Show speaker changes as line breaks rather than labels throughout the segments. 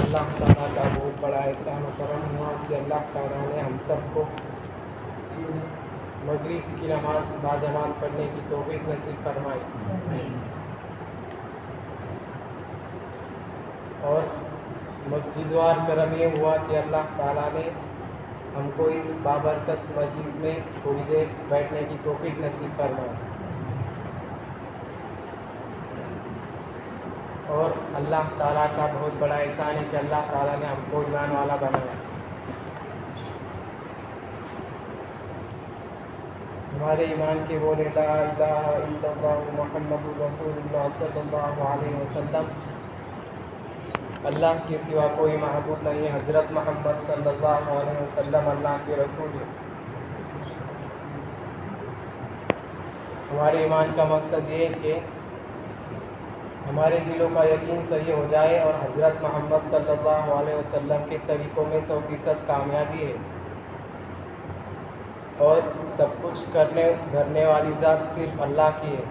اللہ تعالیٰ کا بہت بڑا احسان و کرم ہوا کہ اللہ تعالیٰ نے ہم سب کو مغرب کی نماز باجماعت پڑھنے کی توفیق نصیب فرمائی، اور مسجد وار کرم یہ ہوا کہ اللہ تعالیٰ نے ہم کو اس بابرکت مجلس میں تھوڑی دیر بیٹھنے کی توفیق نصیب فرمائی، اور اللہ تعالیٰ کا بہت بڑا احسان ہے کہ اللہ تعالیٰ نے ہم کو ایمان والا بنایا۔ ہمارے ایمان کے بولے لا الہ الا اللہ محمد رسول اللہ صلی اللہ علیہ وسلم، اللہ کے سوا کوئی معبود نہیں ہے، حضرت محمد صلی اللہ علیہ وسلم اللہ کے رسول ہے۔ ہمارے ایمان کا مقصد یہ ہے کہ ہمارے دلوں کا یقین صحیح ہو جائے اور حضرت محمد صلی اللہ علیہ وسلم کے طریقوں میں 100% کامیابی ہے، اور سب کچھ کرنے والی ذات صرف اللہ کی ہے۔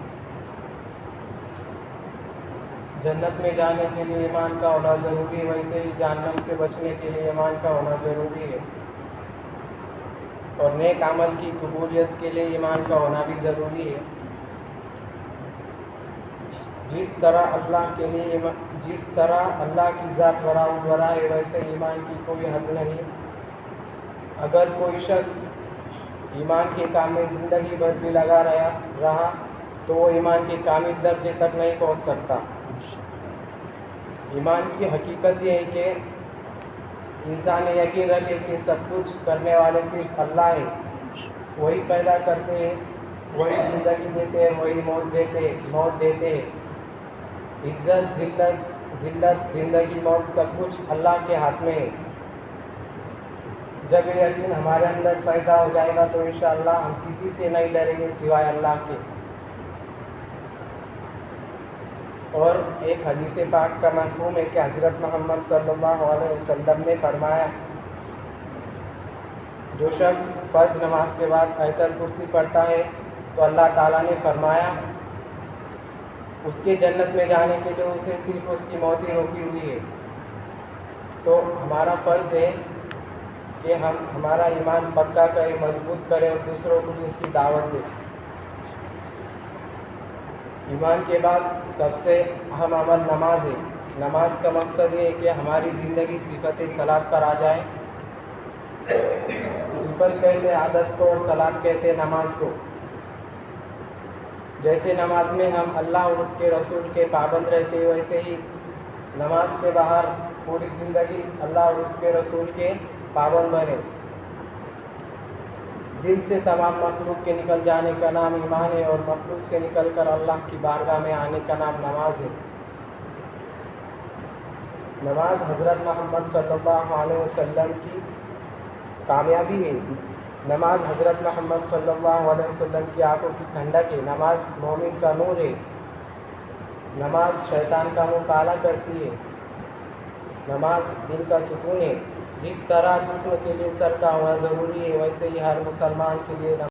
جنت میں جانے کے لیے ایمان کا ہونا ضروری ہے، ویسے ہی جہنم سے بچنے کے لیے ایمان کا ہونا ضروری ہے، اور نیک عمل کی قبولیت کے لیے ایمان کا ہونا بھی ضروری ہے۔ جس طرح اللہ کی ذات برا ہے، ویسے ایمان کی کوئی حد نہیں۔ اگر کوئی شخص ایمان کے کام میں زندگی بھر بھی لگا رہا تو وہ ایمان کے کامل درجے تک نہیں پہنچ سکتا۔ ایمان کی حقیقت یہ ہے کہ انسان یقین رکھے کہ سب کچھ کرنے والے صرف اللہ ہے، وہی پیدا کرتے ہیں، وہی زندگی دیتے ہیں، وہی موت دیتے ہیں۔ عزت، ذلت، زندگی، موت سب کچھ اللہ کے ہاتھ میں ہے۔ جب یہ یقین ہمارے اندر پیدا ہو جائے گا تو انشاءاللہ ہم کسی سے نہیں ڈریں گے سوائے اللہ کے۔ اور ایک حدیث پاک کا مفہوم ہے کہ حضرت محمد صلی اللہ علیہ وسلم نے فرمایا، جو شخص فرض نماز کے بعد آیت الکرسی پڑھتا ہے تو اللہ تعالیٰ نے فرمایا اس کے جنت میں جانے کے لیے اسے صرف اس کی موت ہی روکی ہوئی ہے۔ تو ہمارا فرض ہے کہ ہم ہمارا ایمان پکا کریں، مضبوط کریں، اور دوسروں کو بھی اس کی دعوت دیں۔ ایمان کے بعد سب سے اہم عمل نماز ہے۔ نماز کا مقصد یہ ہے کہ ہماری زندگی صفت صلاۃ پر آ جائے۔ صفت کہتے ہیں عادت کو، اور صلاۃ کہتے ہیں نماز کو۔ جیسے نماز میں ہم اللہ اور اس کے رسول کے پابند رہتے ہیں، ویسے ہی نماز کے باہر پوری زندگی اللہ اور اس کے رسول کے پابند بنے۔ دل سے تمام مخلوق کے نکل جانے کا نام ایمان ہے، اور مخلوق سے نکل کر اللہ کی بارگاہ میں آنے کا نام نماز ہے۔ نماز حضرت محمد صلی اللہ علیہ وسلم کی کامیابی ہے۔ نماز حضرت محمد صلی اللہ علیہ وسلم کی آنکھوں کی ٹھنڈک ہے۔ نماز مومن کا نور ہے۔ نماز شیطان کا منہ کالا کرتی ہے۔ نماز دل کا سکون ہے۔ جس طرح جسم کے لیے سر کا ہونا ضروری ہے، ویسے ہی ہر مسلمان کے لیے